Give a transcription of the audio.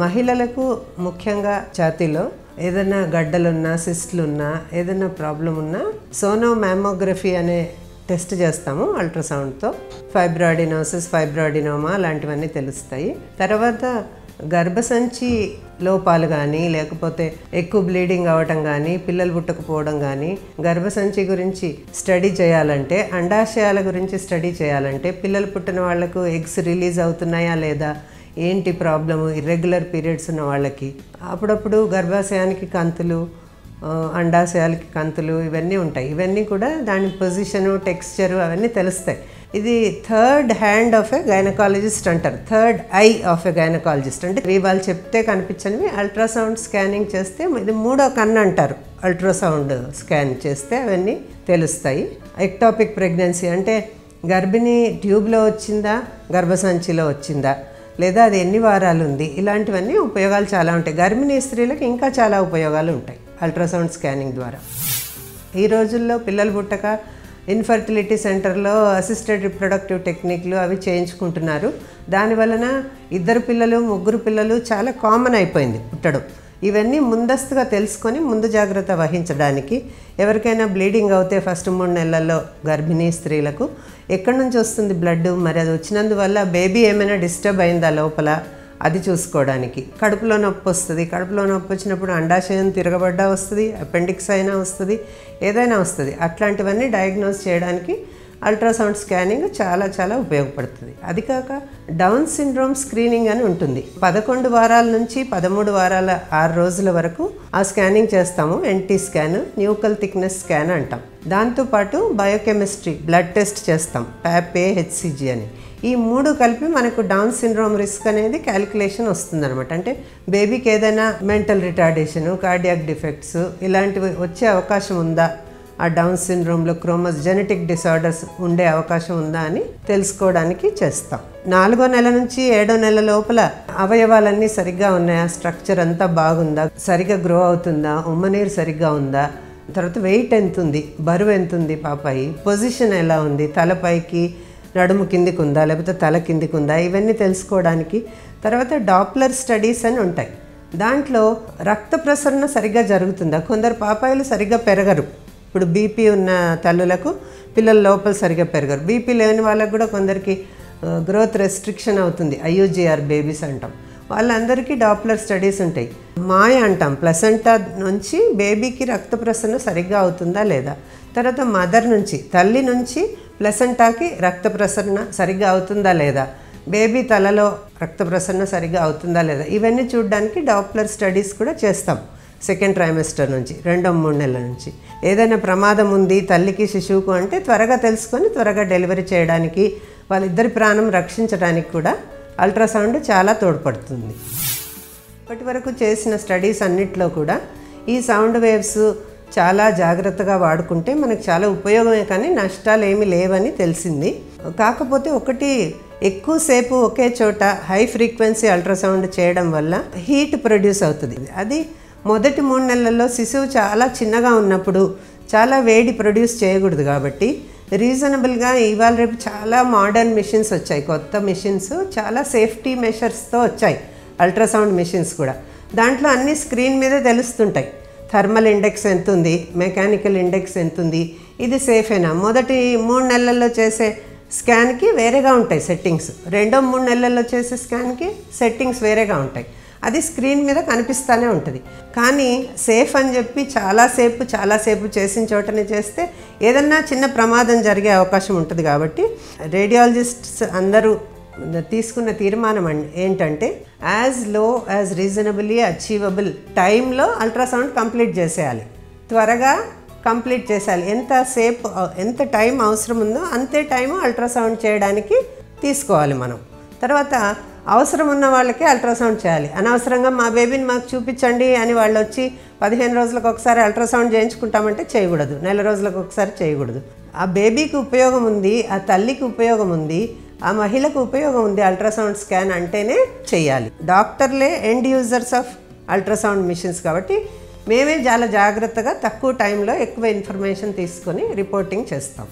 మహిళలకు ముఖ్యంగా ఛాతీలో ఏదైనా గడ్డలున్నా సిస్ట్లున్నా ఏదైనా ప్రాబ్లం ఉన్నా సోనో మ్యామోగ్రఫీ అనే టెస్ట్ చేస్తాము అల్ట్రాసౌండ్తో. ఫైబ్రాయిడినోసిస్, ఫైబ్రాయిడినోమా లాంటివన్నీ తెలుస్తాయి. తర్వాత గర్భసంచి లోపాలు కానీ లేకపోతే ఎక్కువ బ్లీడింగ్ అవ్వటం కానీ పిల్లలు పుట్టకపోవడం కానీ గర్భసంచి గురించి స్టడీ చేయాలంటే, అండాశయాల గురించి స్టడీ చేయాలంటే పిల్లలు పుట్టిన వాళ్లకు ఎగ్స్ రిలీజ్ అవుతున్నాయా లేదా, ఏంటి ప్రాబ్లము, ఇర్రెగ్యులర్ పీరియడ్స్ ఉన్న వాళ్ళకి అప్పుడప్పుడు గర్భాశయానికి కంతులు, అండాశయాలకి కంతులు ఇవన్నీ ఉంటాయి. ఇవన్నీ కూడా దాని పొజిషను, టెక్స్చరు అవన్నీ తెలుస్తాయి. ఇది third hand of a gynaecologist అంటారు, third eye of a gynaecologist. అంటే వాళ్ళు చెప్తే కనిపించనివి అల్ట్రాసౌండ్ స్కానింగ్ చేస్తే ఇది మూడో కన్ను అంటారు. అల్ట్రాసౌండ్ స్కాన్ చేస్తే అవన్నీ తెలుస్తాయి. ఎక్టాపిక్ ప్రెగ్నెన్సీ అంటే గర్భిణి ట్యూబ్లో వచ్చిందా, గర్భసంచిలో వచ్చిందా, లేదా అది ఎన్ని వారాలు ఉంది, ఇలాంటివన్నీ ఉపయోగాలు చాలా ఉంటాయి. గర్భిణీ స్త్రీలకు ఇంకా చాలా ఉపయోగాలు ఉంటాయి అల్ట్రాసౌండ్ స్కానింగ్ ద్వారా. ఈ రోజుల్లో పిల్లలు పుట్టక ఇన్ఫర్టిలిటీ సెంటర్లో అసిస్టెడ్ రిప్రొడక్టివ్ టెక్నిక్లు అవి చేయించుకుంటున్నారు. దానివలన 2 పిల్లలు 3 పిల్లలు చాలా కామన్ అయిపోయింది పుట్టడం. ఇవన్నీ ముందస్తుగా తెలుసుకొని ముందు జాగ్రత్త వహించడానికి, ఎవరికైనా బ్లీడింగ్ అవుతే ఫస్ట్ 3 నెలల్లో గర్భిణీ స్త్రీలకు ఎక్కడి నుంచి వస్తుంది బ్లడ్, మరి అది వచ్చినందువల్ల బేబీ ఏమైనా డిస్టర్బ్ అయిందా లోపల, అది చూసుకోవడానికి. కడుపులో నొప్పి వస్తుంది, కడుపులో నొప్పి వచ్చినప్పుడు అండాశయం తిరగబడ్డా వస్తుంది, అపెండిక్స్ అయినా వస్తుంది, ఏదైనా వస్తుంది. అట్లాంటివన్నీ డయాగ్నోస్ చేయడానికి అల్ట్రాసౌండ్ స్కానింగ్ చాలా చాలా ఉపయోగపడుతుంది. అది కాక డౌన్ సిండ్రోమ్ స్క్రీనింగ్ అని ఉంటుంది. 11 వారాల నుంచి 13 వారాల 6 రోజుల వరకు ఆ స్కానింగ్ చేస్తాము. NT scan, nuchal thickness scan అంటాం. దాంతోపాటు బయోకెమిస్ట్రీ బ్లడ్ టెస్ట్ చేస్తాం, ప్యాపే, హెచ్సిజీ అని. ఈ 3 కలిపి మనకు డౌన్ సిండ్రోమ్ రిస్క్ అనేది క్యాలిక్యులేషన్ వస్తుంది అనమాట. అంటే బేబీకి ఏదైనా మెంటల్ రిటార్డేషను, కార్డియాక్ డిఫెక్ట్స్ ఇలాంటివి వచ్చే అవకాశం ఉందా, ఆ డౌన్ సిండ్రోమ్లో జెనెటిక్ డిసార్డర్స్ ఉండే అవకాశం ఉందా అని తెలుసుకోవడానికి చేస్తాం. 4వ నెల నుంచి 7వ నెల లోపల అవయవాలన్నీ సరిగ్గా ఉన్నాయా, స్ట్రక్చర్ అంతా బాగుందా, సరిగ్గా గ్రో అవుతుందా, ఉమ్మనీరు సరిగ్గా ఉందా, తర్వాత వెయిట్ ఎంత ఉంది, బరువు ఎంత ఉంది పాపాయి, పొజిషన్ ఎలా ఉంది, తలపైకి నడుము కిందికి ఉందా లేకపోతే తల కిందికి ఉందా, ఇవన్నీ తెలుసుకోవడానికి. తర్వాత డాప్లర్ స్టడీస్ అని ఉంటాయి. దాంట్లో రక్త ప్రసరణ సరిగ్గా జరుగుతుందా, కొందరు పాపాయిలు సరిగ్గా పెరగరు. ఇప్పుడు బీపీ ఉన్న తల్లులకు పిల్లల లోపల సరిగ్గా పెరగరు. బీపీ లేని వాళ్ళకు కూడా కొందరికి గ్రోత్ రెస్ట్రిక్షన్ అవుతుంది, ఐయూజీఆర్ బేబీస్ అంటాం. వాళ్ళందరికీ డాప్లర్ స్టడీస్ ఉంటాయి. మాయ అంటాం, ప్లసెంటా నుంచి బేబీకి రక్త ప్రసరణ సరిగ్గా అవుతుందా లేదా. తర్వాత మదర్ నుంచి, తల్లి నుంచి ప్లసెంటాకి రక్త ప్రసరణ సరిగ్గా అవుతుందా లేదా, బేబీ తలలో రక్త ప్రసరణ సరిగ్గా అవుతుందా లేదా, ఇవన్నీ చూడడానికి డాప్లర్ స్టడీస్ కూడా చేస్తాం. 2nd ట్రైమెస్టర్ నుంచి 2-3 నెలల నుంచి. ఏదైనా ప్రమాదం ఉంది తల్లికి శిశువుకు అంటే త్వరగా తెలుసుకొని త్వరగా డెలివరీ చేయడానికి, వాళ్ళిద్దరి ప్రాణం రక్షించడానికి కూడా అల్ట్రాసౌండ్ చాలా తోడ్పడుతుంది. ఇప్పటి వరకు చేసిన స్టడీస్ అన్నిట్లో కూడా ఈ సౌండ్ వేవ్స్ చాలా జాగ్రత్తగా వాడుకుంటే మనకు చాలా ఉపయోగమే కానీ నష్టాలు ఏమీ లేవని తెలిసింది. కాకపోతే ఒకటి, ఎక్కువసేపు ఒకే చోట హై ఫ్రీక్వెన్సీ అల్ట్రాసౌండ్ చేయడం వల్ల హీట్ ప్రొడ్యూస్ అవుతుంది. అది మొదటి 3 నెలల్లో శిశువు చాలా చిన్నగా ఉన్నప్పుడు చాలా వేడి ప్రొడ్యూస్ చేయకూడదు. కాబట్టి రీజనబుల్గా ఇవాళ రేపు చాలా మోడర్న్ మిషన్స్ వచ్చాయి, కొత్త మిషన్స్, చాలా సేఫ్టీ మెషర్స్తో వచ్చాయి అల్ట్రాసౌండ్ మిషన్స్ కూడా. దాంట్లో అన్ని స్క్రీన్ మీదే తెలుస్తుంటాయి. థర్మల్ ఇండెక్స్ ఎంత ఉంది, మెకానికల్ ఇండెక్స్ ఎంత ఉంది, ఇది సేఫేనా. మొదటి 3 నెలల్లో చేసే స్కాన్కి వేరేగా ఉంటాయి సెట్టింగ్స్, 2-3 నెలల్లో చేసే స్కాన్కి సెట్టింగ్స్ వేరేగా ఉంటాయి. అది స్క్రీన్ మీద కనిపిస్తూనే ఉంటుంది. కానీ సేఫ్ అని చెప్పి చాలాసేపు చేసిన చోటనే చేస్తే ఏదన్నా చిన్న ప్రమాదం జరిగే అవకాశం ఉంటుంది. కాబట్టి రేడియాలజిస్ట్స్ అందరూ తీసుకున్న తీర్మానం ఏంటంటే as low as reasonably achievable టైంలో అల్ట్రాసౌండ్ కంప్లీట్ చేసేయాలి, త్వరగా కంప్లీట్ చేసేయాలి. ఎంత టైం అవసరం ఉందో అంతే టైము అల్ట్రాసౌండ్ చేయడానికి తీసుకోవాలి మనం. తర్వాత అవసరం ఉన్న వాళ్ళకే అల్ట్రాసౌండ్ చేయాలి. అనవసరంగా మా బేబీని మాకు చూపించండి అని వాళ్ళు వచ్చి 15 రోజులకు ఒకసారి అల్ట్రాసౌండ్ చేయించుకుంటామంటే చేయకూడదు, 1 రోజులకు ఒకసారి చేయకూడదు. ఆ బేబీకి ఉపయోగం ఉంది, ఆ తల్లికి ఉపయోగం ఉంది, ఆ మహిళకు ఉపయోగం ఉంది అల్ట్రాసౌండ్ స్కాన్ అంటేనే చేయాలి. డాక్టర్లే end users of ultrasound machines కాబట్టి మేమే చాలా జాగ్రత్తగా తక్కువ టైంలో ఎక్కువ ఇన్ఫర్మేషన్ తీసుకొని రిపోర్టింగ్ చేస్తాం.